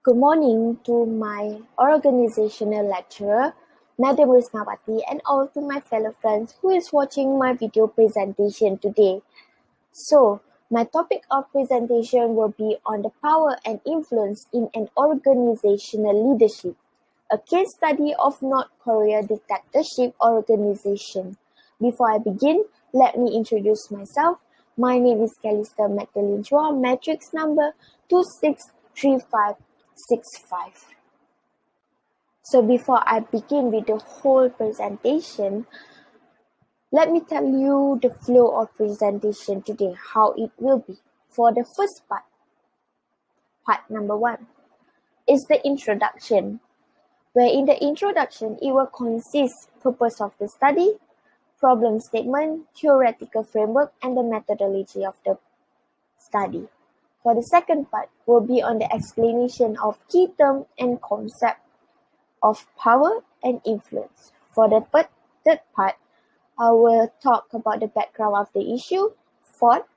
Good morning to my organizational lecturer, Madam Risnawati, and all to my fellow friends who is watching my video presentation today. So, my topic of presentation will be on the power and influence in an organizational leadership, a case study of North Korea dictatorship organization. Before I begin, let me introduce myself. My name is Calista Magdalene Chua, matrix number 263565. So before I begin with the whole presentation, let me tell you the flow of presentation today, how it will be. For the first part number 1, is the introduction, where in the introduction, it will consist purpose of the study, problem statement, theoretical framework, and the methodology of the study. For the second part, will be on the explanation of key term and concept of power and influence. For the third part, I will talk about the background of the issue. Fourth,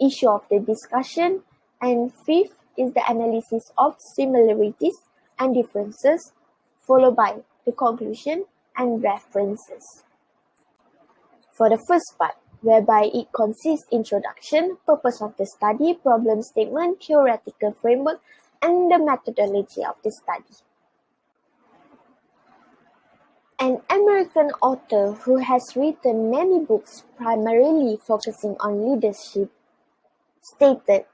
issue of the discussion. And fifth is the analysis of similarities and differences, followed by the conclusion and references. For the first part, whereby it consists introduction, purpose of the study, problem statement, theoretical framework, and the methodology of the study. An American author who has written many books primarily focusing on leadership stated,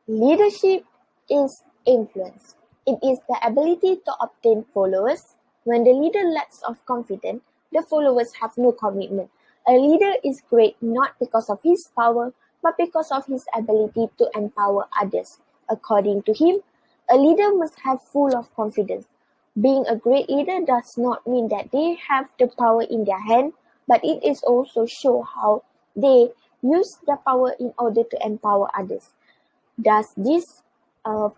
"Leadership is influence. It is the ability to obtain followers. When the leader lacks of confidence, the followers have no commitment. A leader is great not because of his power, but because of his ability to empower others. According to him, a leader must have full of confidence. Being a great leader does not mean that they have the power in their hand, but it is also show how they use their power in order to empower others." Thus, this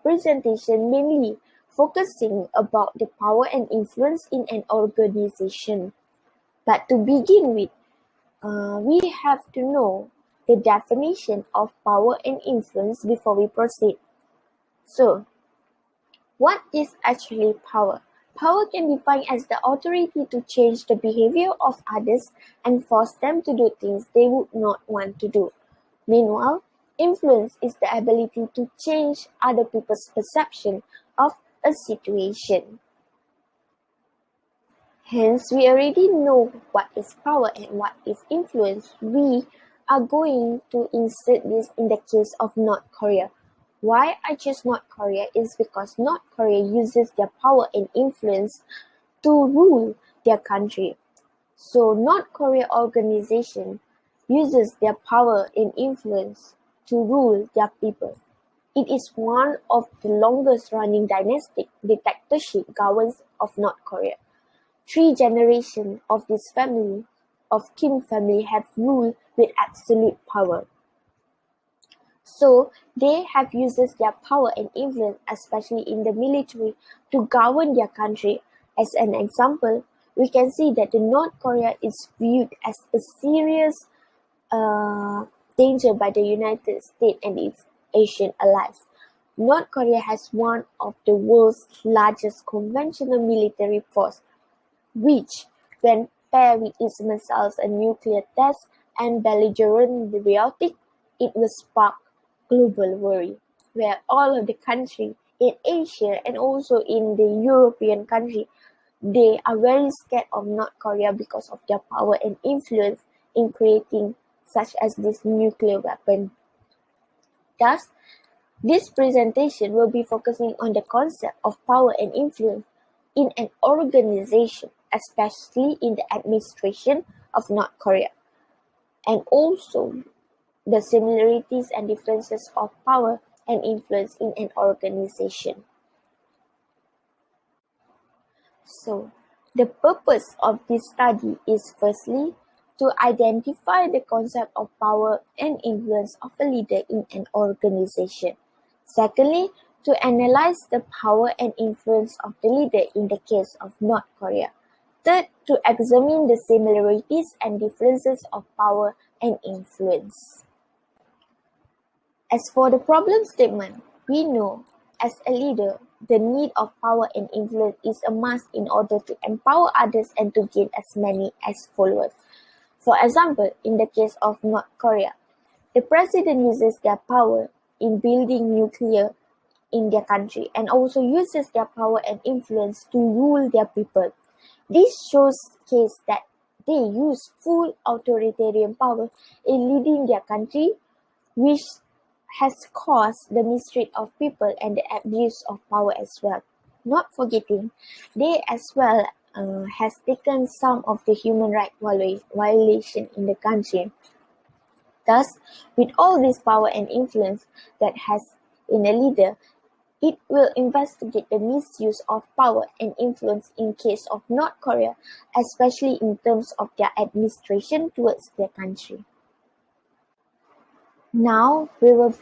presentation mainly focusing about the power and influence in an organization. But to begin with, we have to know the definition of power and influence before we proceed. So, what is actually power? Power can be defined as the authority to change the behavior of others and force them to do things they would not want to do. Meanwhile, influence is the ability to change other people's perception of a situation. Hence, we already know what is power and what is influence. We are going to insert this in the case of North Korea. Why I choose North Korea is because North Korea uses their power and influence to rule their country. So North Korea organization uses their power and influence to rule their people. It is one of the longest running dynastic dictatorship governments of North Korea. 3 generations of this family, of Kim family, have ruled with absolute power. So they have uses their power and influence, especially in the military, to govern their country. As an example, we can see that the North Korea is viewed as a serious danger by the United States and its Asian allies. North Korea has one of the world's largest conventional military force, which, when paired with its missiles and nuclear tests and belligerent rhetoric, it will spark global worry, where all of the countries in Asia and also in the European country, they are very scared of North Korea because of their power and influence in creating such as this nuclear weapon. Thus, this presentation will be focusing on the concept of power and influence in an organization, especially in the administration of North Korea, and also the similarities and differences of power and influence in an organization. So, the purpose of this study is firstly to identify the concept of power and influence of a leader in an organization. Secondly, to analyze the power and influence of the leader in the case of North Korea. Third, to examine the similarities and differences of power and influence. As for the problem statement, we know as a leader, the need of power and influence is a must in order to empower others and to gain as many as followers. For example, in the case of North Korea, the president uses their power in building nuclear in their country and also uses their power and influence to rule their people. This shows case that they use full authoritarian power in leading their country, which has caused the mistreat of people and the abuse of power as well. Not forgetting, they as well has taken some of the human right violation in the country. Thus, with all this power and influence that has in a leader, it will investigate the misuse of power and influence in case of North Korea, especially in terms of their administration towards their country. Now we will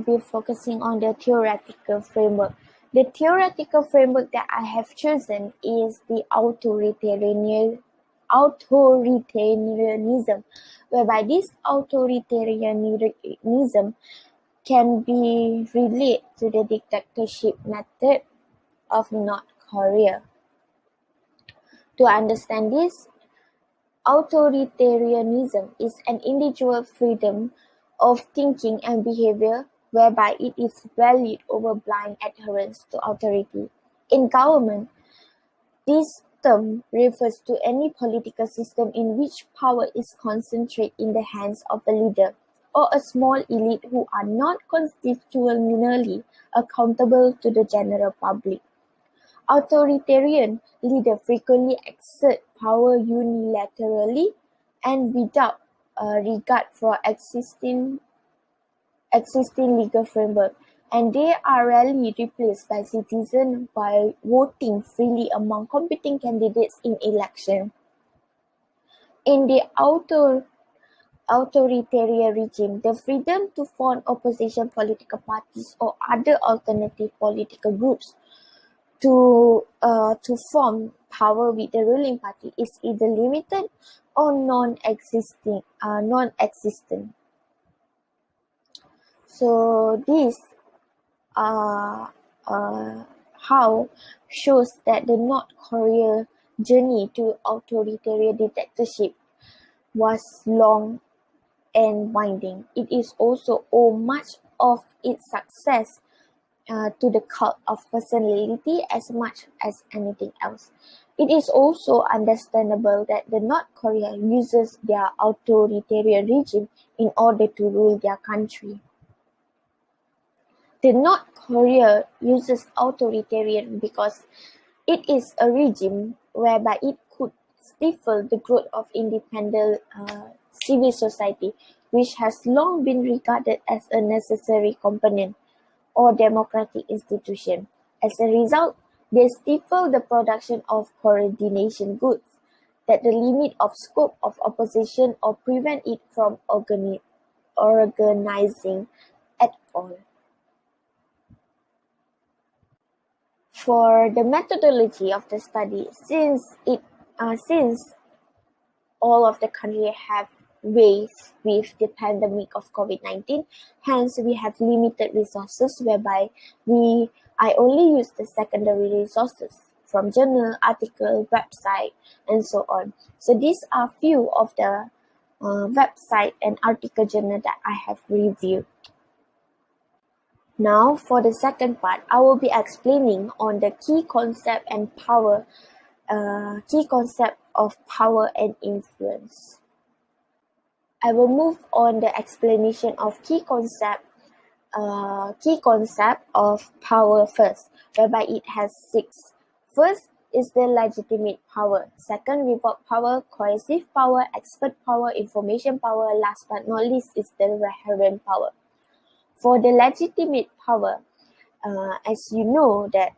be focusing on the theoretical framework. The theoretical framework that I have chosen is the authoritarianism, whereby this authoritarianism can be related to the dictatorship method of North Korea. To understand this, authoritarianism is an individual freedom of thinking and behavior whereby it is valued over blind adherence to authority. In government, this term refers to any political system in which power is concentrated in the hands of a leader or a small elite who are not constitutionally accountable to the general public. Authoritarian leaders frequently exert power unilaterally and without regard for existing legal framework, and they are rarely replaced by citizens by voting freely among competing candidates in election. In the authoritarian regime, the freedom to form opposition political parties or other alternative political groups to form power with the ruling party is either limited or non-existent. So this how shows that the North Korea journey to authoritarian dictatorship was long and winding. It is also owed much of its success to the cult of personality as much as anything else. It is also understandable that the North Korea uses their authoritarian regime in order to rule their country. The North Korea uses authoritarian because it is a regime whereby it could stifle the growth of independent civil society, which has long been regarded as a necessary component or democratic institution. As a result, they stifle the production of coordination goods that the limit of scope of opposition or prevent it from organizing at all. For the methodology of the study, since all of the country have waves with the pandemic of COVID-19, hence we have limited resources whereby I only use the secondary resources from journal, article, website, and so on. So these are few of the website and article journal that I have reviewed. Now, for the second part, I will be explaining on the key concept of power and influence. I will move on the explanation of key concept of power first, whereby it has 6. First is the legitimate power. Second, reward power, coercive power, expert power, information power. Last but not least is the referent power. For the legitimate power, as you know that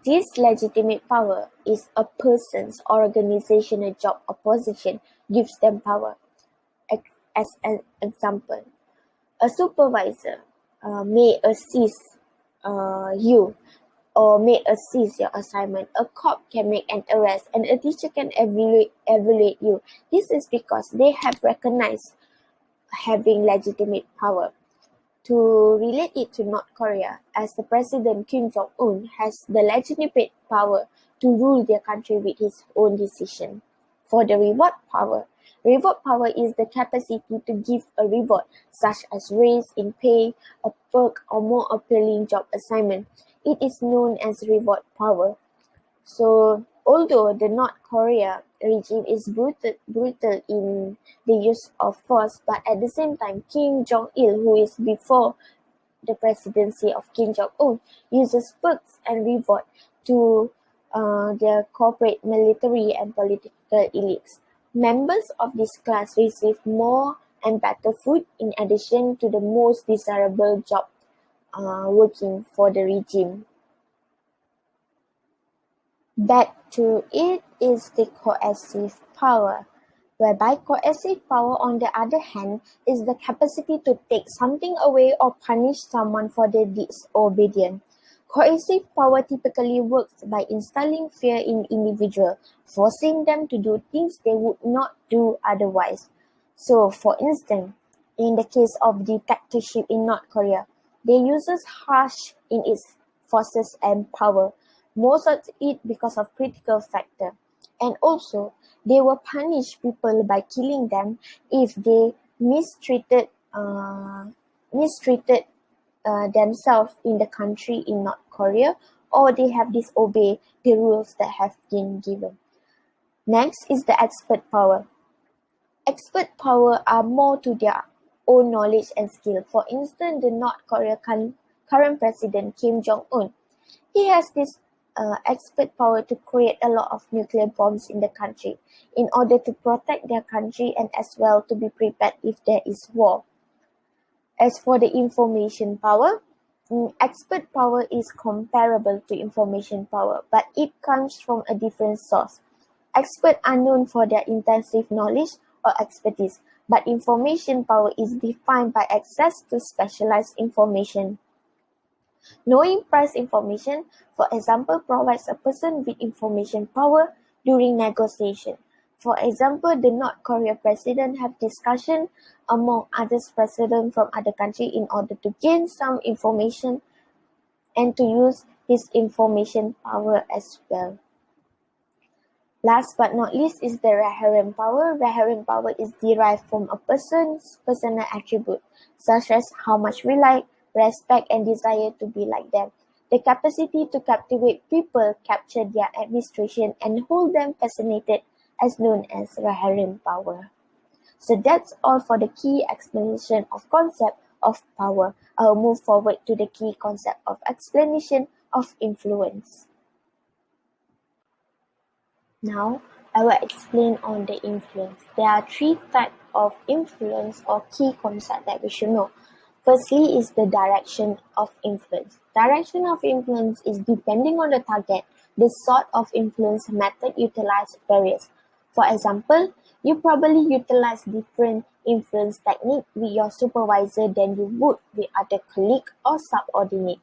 this legitimate power is a person's organizational job or position gives them power. As an example, a supervisor may assist you or may assist your assignment. A cop can make an arrest and a teacher can evaluate you. This is because they have recognized having legitimate power. To relate it to North Korea, as the President Kim Jong-un has the legitimate power to rule their country with his own decision. For the reward power is the capacity to give a reward, such as raise in pay, a perk, or more appealing job assignment. It is known as reward power. So, although the North Korea regime is brutal in the use of force, but at the same time, Kim Jong-il, who is before the presidency of Kim Jong-un, uses perks and reward to their corporate, military, and political elites. Members of this class receive more and better food in addition to the most desirable job working for the regime. Back to it is the coercive power, whereby coercive power, on the other hand, is the capacity to take something away or punish someone for their disobedience. Coercive power typically works by instilling fear in individuals, forcing them to do things they would not do otherwise. So, for instance, in the case of dictatorship in North Korea, they uses harsh in its forces and power, most of it because of critical factor. And also, they will punish people by killing them if they mistreated themselves in the country in North Korea, or they have disobeyed the rules that have been given. Next is the expert power. Expert power are more to their own knowledge and skill. For instance, the North Korea current president Kim Jong-un, he has this expert power to create a lot of nuclear bombs in the country in order to protect their country and as well to be prepared if there is war. As for the information power, expert power is comparable to information power, but it comes from a different source. Experts are known for their intensive knowledge or expertise, but information power is defined by access to specialized information. Knowing price information, for example, provides a person with information power during negotiation. For example, the North Korea president have discussion among other presidents from other countries in order to gain some information and to use his information power as well. Last but not least is the reherent power. Reherent power is derived from a person's personal attribute, such as how much we like, respect, and desire to be like them. The capacity to captivate people, capture their administration, and hold them fascinated is known as reherent power. So that's all for the key explanation of concept of power. I'll move forward to the key concept of explanation of influence. Now, I will explain on the influence. There are three types of influence or key concepts that we should know. Firstly is the direction of influence. Direction of influence is depending on the target, the sort of influence method utilized varies. For example, you probably utilize different influence technique with your supervisor than you would with other colleague or subordinate.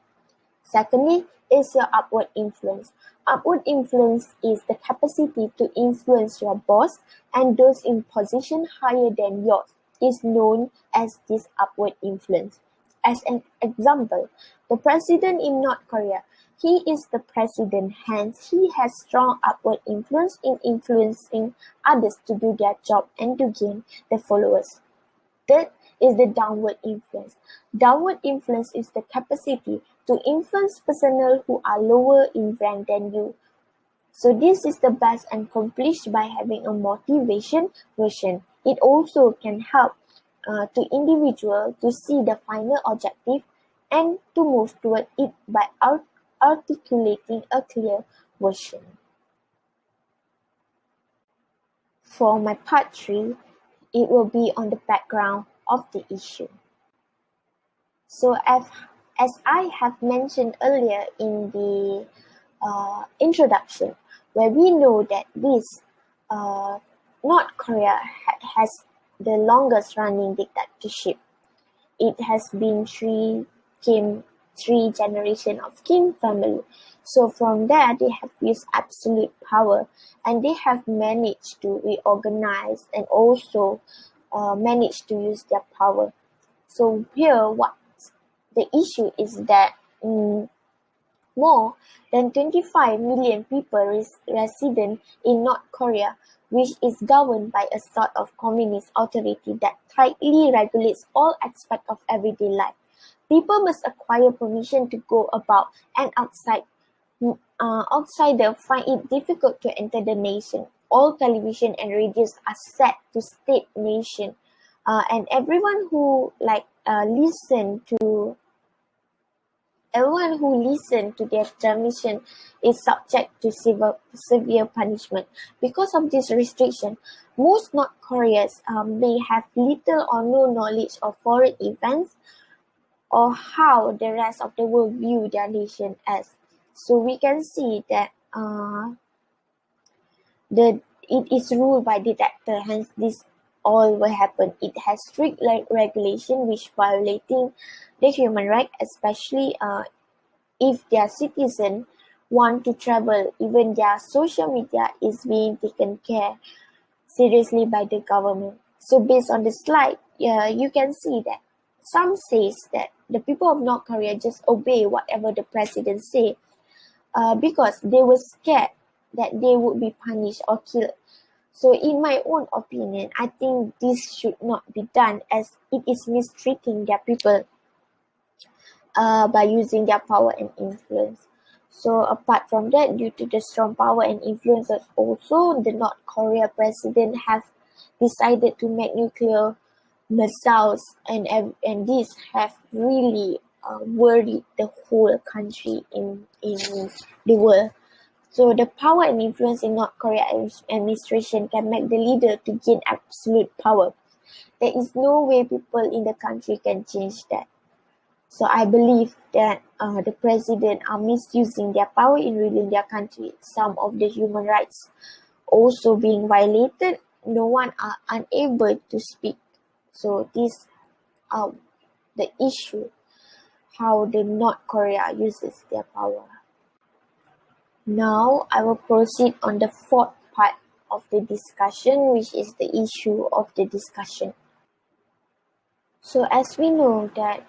Secondly is your upward influence. Upward influence is the capacity to influence your boss and those in position higher than yours is known as this upward influence. As an example, the president in North Korea, he is the president, hence he has strong upward influence in influencing others to do their job and to gain the followers. Third is the downward influence. Downward influence is the capacity to influence personnel who are lower in rank than you. So this is the best accomplished by having a motivation version. It also can help to individual to see the final objective and to move toward it by articulating a clear version. For my part 3, it will be on the background of the issue. So as I have mentioned earlier in the introduction, where we know that this North Korea has the longest running dictatorship. It has been three generations of Kim family. So from there, they have used absolute power and they have managed to reorganize and also managed to use their power. So here, what the issue is that more than 25 million people resident in North Korea, which is governed by a sort of communist authority that tightly regulates all aspects of everyday life. People must acquire permission to go about, and outsiders find it difficult to enter the nation. All television and radios are set to state nation, and everyone who listen to their transmission is subject to severe punishment. Because of this restriction, most North Koreans may have little or no knowledge of foreign events or how the rest of the world view their nation as. So we can see that it is ruled by dictator, hence this all will happen. It has strict regulation which violating the human right, especially if their citizens want to travel. Even their social media is being taken care seriously by the government. So based on the slide, you can see that some says that the people of North Korea just obey whatever the president say because they were scared that they would be punished or killed. So in my own opinion, I think this should not be done, as it is mistreating their people by using their power and influence. So apart from that, due to the strong power and influence, also the North Korea president have decided to make nuclear missiles, and these have really worried the whole country in the world. So the power and influence in North Korea administration can make the leader to gain absolute power. There is no way people in the country can change that. So I believe that the president are misusing their power in ruling their country. Some of the human rights also being violated. No one are unable to speak. So this the issue how the North Korea uses their power. Now I will proceed on the fourth part of the discussion, which is the issue of the discussion. So as we know that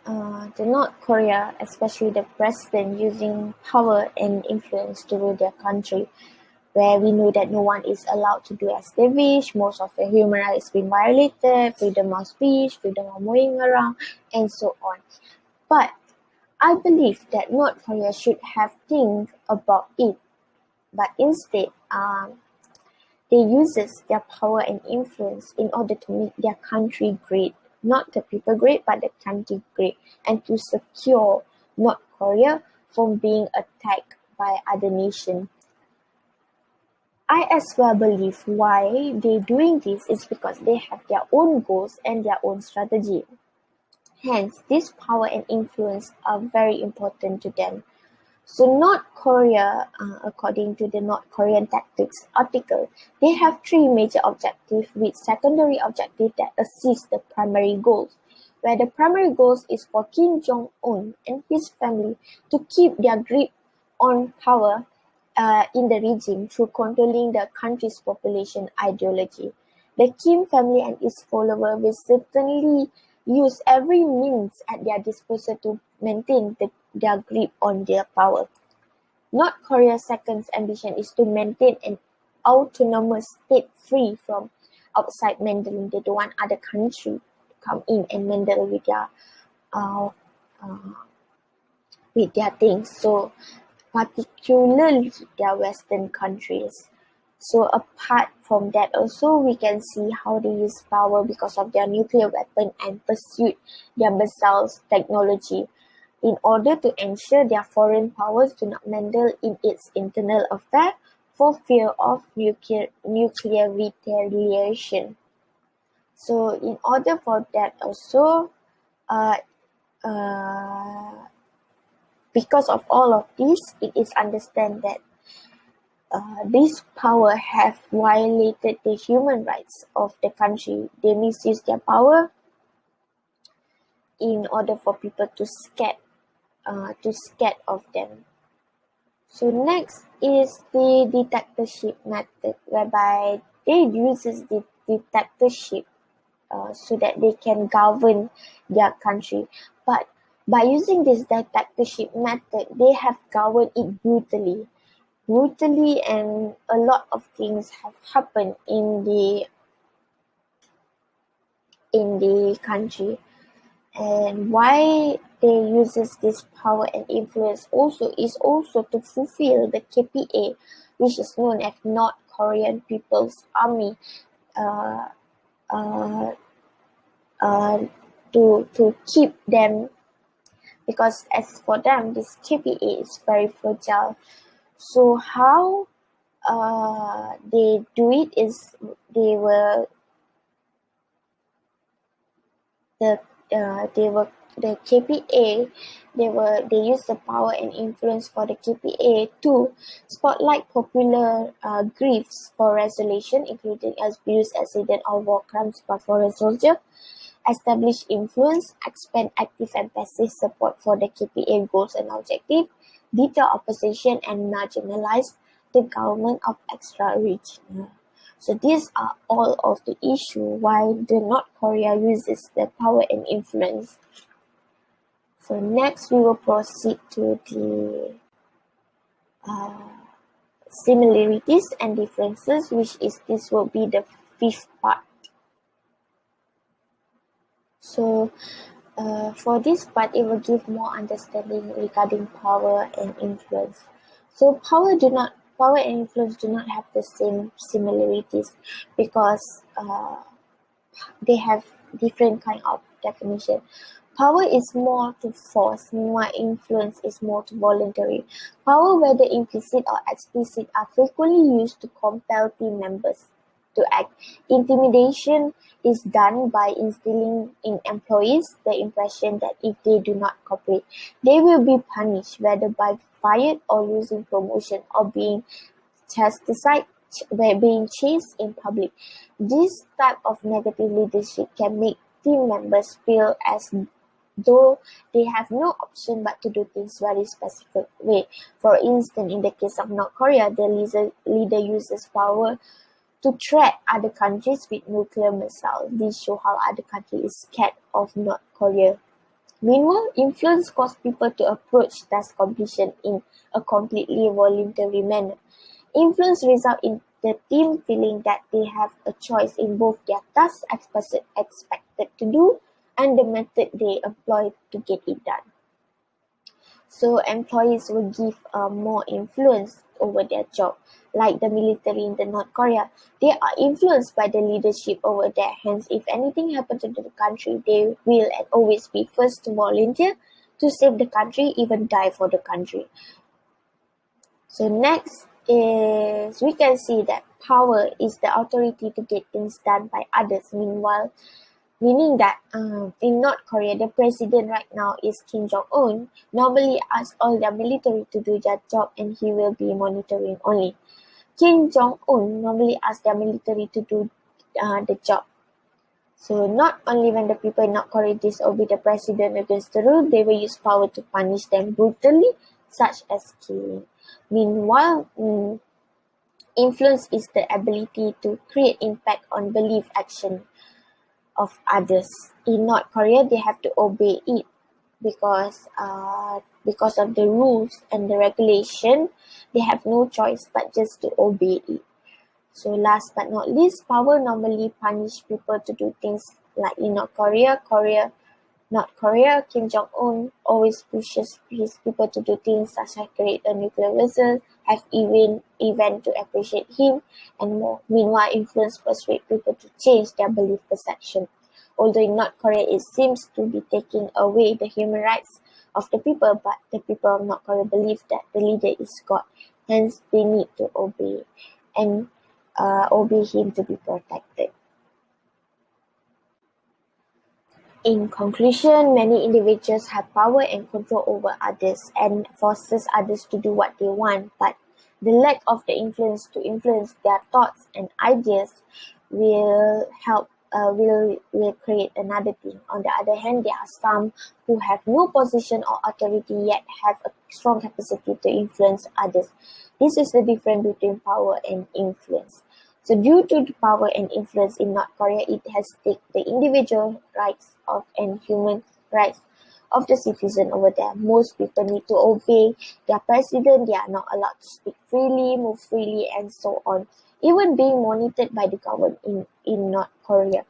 the North Korea, especially the president, using power and influence to rule their country, where we know that no one is allowed to do as they wish, most of the human rights being violated, freedom of speech, freedom of moving around, and so on. But I believe that North Korea should have think about it, but instead they uses their power and influence in order to make their country great. Not the people great, but the country great, and to secure North Korea from being attacked by other nations. I as well believe why they're doing this is because they have their own goals and their own strategy. Hence, this power and influence are very important to them. So North Korea, according to the North Korean Tactics article, they have three major objectives with secondary objectives that assist the primary goals, where the primary goals is for Kim Jong-un and his family to keep their grip on power in the regime through controlling the country's population ideology. The Kim family and its followers will certainly use every means at their disposal to maintain their grip on their power. North Korea's second ambition is to maintain an autonomous state free from outside meddling. They don't want other countries to come in and meddle with their things. So particularly their Western countries. So apart from that also, we can see how they use power because of their nuclear weapon and pursued their missiles technology in order to ensure their foreign powers do not meddle in its internal affairs for fear of nuclear retaliation. So in order for that also, because of all of this, it is understand that this power have violated the human rights of the country. They misuse their power in order for people to scared of them. So next is the dictatorship method, whereby they uses the dictatorship so that they can govern their country. But By using this dictatorship method, they have governed it brutally, and a lot of things have happened in the country. And why they uses this power and influence is also to fulfill the KPA, which is known as North Korean People's Army, uh, uh, uh, to keep them, because as for them this KPA is very fragile. So how they do it is they were the they were the KPA, they use the power and influence for the KPA to spotlight popular griefs for resolution, including abuse, accident, or war crimes by foreign soldiers, establish influence, expand active and passive support for the KPA goals and objectives, deter opposition, and marginalize the government of extra-rich. So these are all of the issue why the North Korea uses the power and influence. So next we will proceed to the similarities and differences, which is this will be the fifth part. So for this part, it will give more understanding regarding power and influence. So power and influence do not have the same similarities, because they have different kind of definition. Power is more to force, meanwhile influence is more to voluntary. Power, whether implicit or explicit, are frequently used to compel team members to act. Intimidation is done by instilling in employees the impression that if they do not cooperate, they will be punished, whether by fired or losing promotion or being chastised by being chased in public. This type of negative leadership can make team members feel as though they have no option but to do things very specific way. For instance, in the case of North Korea, the leader uses power to threat other countries with nuclear missiles. This shows how other countries is scared of North Korea. Meanwhile, influence causes people to approach task completion in a completely voluntary manner. Influence results in the team feeling that they have a choice in both their tasks expected to do and the method they employ to get it done. So employees will give more influence over their job. Like the military in the North Korea, they are influenced by the leadership over there. Hence, if anything happens to the country, they will and always be first to volunteer to save the country, even die for the country. So next is we can see that power is the authority to get things done by others. Meaning that in North Korea, the president right now is Kim Jong-un, normally asks all their military to do their job and he will be monitoring only. Kim Jong-un normally asks their military to do the job. So not only when the people in North Korea disobey the president against the rule, they will use power to punish them brutally, such as killing. Meanwhile, influence is the ability to create impact on belief action of others. In North Korea, they have to obey it because of the rules and the regulation. They have no choice but just to obey it. So last but not least, power normally punish people to do things like in North Korea, Kim Jong-un always pushes his people to do things such as create a nuclear vessel, have event to appreciate him, and more. Meanwhile, influence persuade people to change their belief perception. Although in North Korea, it seems to be taking away the human rights of the people, but the people of North Korea believe that the leader is God. Hence, they need to obey and obey him to be protected. In conclusion, many individuals have power and control over others and forces others to do what they want, but the lack of the influence to influence their thoughts and ideas will create another thing. On the other hand, there are some who have no position or authority yet have a strong capacity to influence others. This is the difference between power and influence. So due to the power and influence in North Korea, it has taken the individual rights and human rights of the citizen over there. Most people need to obey their president. They are not allowed to speak freely, move freely, and so on. Even being monitored by the government in North Korea.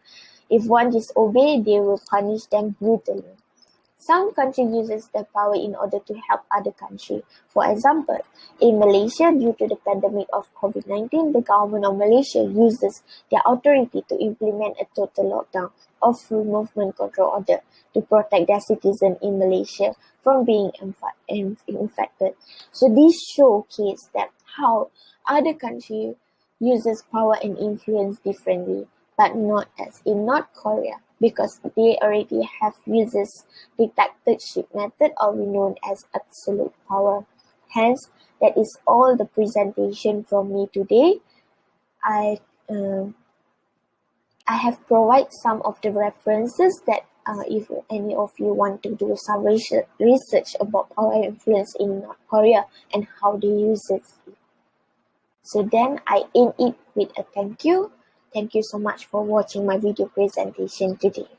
If one disobeys, they will punish them brutally. Some countries uses their power in order to help other countries. For example, in Malaysia, due to the pandemic of COVID-19, the government of Malaysia uses their authority to implement a total lockdown of free movement control order to protect their citizens in Malaysia from being infected. So this showcase that how other countries uses power and influence differently, but not as in North Korea, because they already have uses dictatorship method, or we known as absolute power. Hence, that is all the presentation from me today. I have provided some of the references that if any of you want to do some research about power and influence in North Korea and how they use it. So then I end it with a thank you. Thank you so much for watching my video presentation today.